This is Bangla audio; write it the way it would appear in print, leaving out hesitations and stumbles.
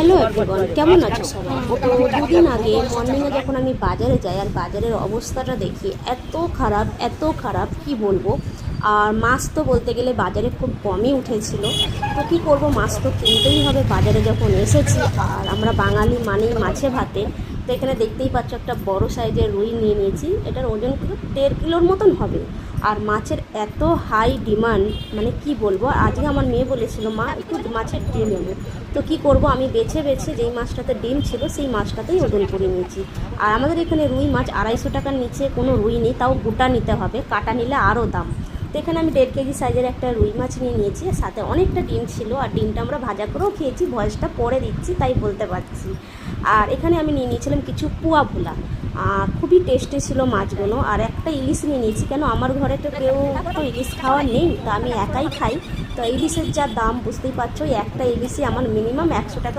হ্যালো এভরিওয়ান, কেমন আছো সবাই? তো দুদিন আগে মর্নিংয়ে যখন আমি বাজারে যাই আর বাজারের অবস্থাটা দেখি এত খারাপ কি বলবো। আর মাছ তো বলতে গেলে বাজারে খুব কমই উঠেছিল। তো কী করবো, মাছ তো কিনতেই হবে বাজারে যখন এসেছি। আর আমরা বাঙালি মানেই মাছে ভাতে। তো এখানে দেখতেই পাচ্ছ একটা বড় সাইজের রুই নিয়ে নিয়েছি। এটার ওজন কিন্তু 1.5 কিলোর মতন হবে। আর মাছের এত হাই ডিমান্ড, মানে কি বলবো। আজকে আমার মেয়ে বলেছিল, মা একটু মাছের ডিম নেবো। তো কী করবো, আমি বেছে বেছে যেই মাছটাতে ডিম ছিল সেই মাছটাতেই ওজন করে নিয়েছি। আর আমাদের এখানে রুই মাছ 250 টাকার নিচে কোনো রুই নেই, তাও গোটা নিতে হবে, কাটা নিলে আরও দাম। তো এখানে আমি 1.5 কেজি সাইজের একটা রুই মাছ নিয়ে নিয়েছি, সাথে অনেকটা ডিম ছিল। আর ডিমটা আমরা ভাজা করেও খেয়েছি, ভয়েসটা পরে দিচ্ছি তাই বলতে পারছি। আর এখানে আমি নিয়ে নিয়েছিলাম কিছু পুয়া ভোলা। খুবই টেস্টি ছিল মাছগুলো। আর একটা ইলিশ নিয়ে নিয়েছি, কেন আমার ঘরে তো কেউ তো ইলিশ খাওয়া নেই, তো আমি একাই খাই। তো ইলিশের যা দাম বুঝতেই পারছো, একটা ইলিশই আমার মিনিমাম 100 টাকা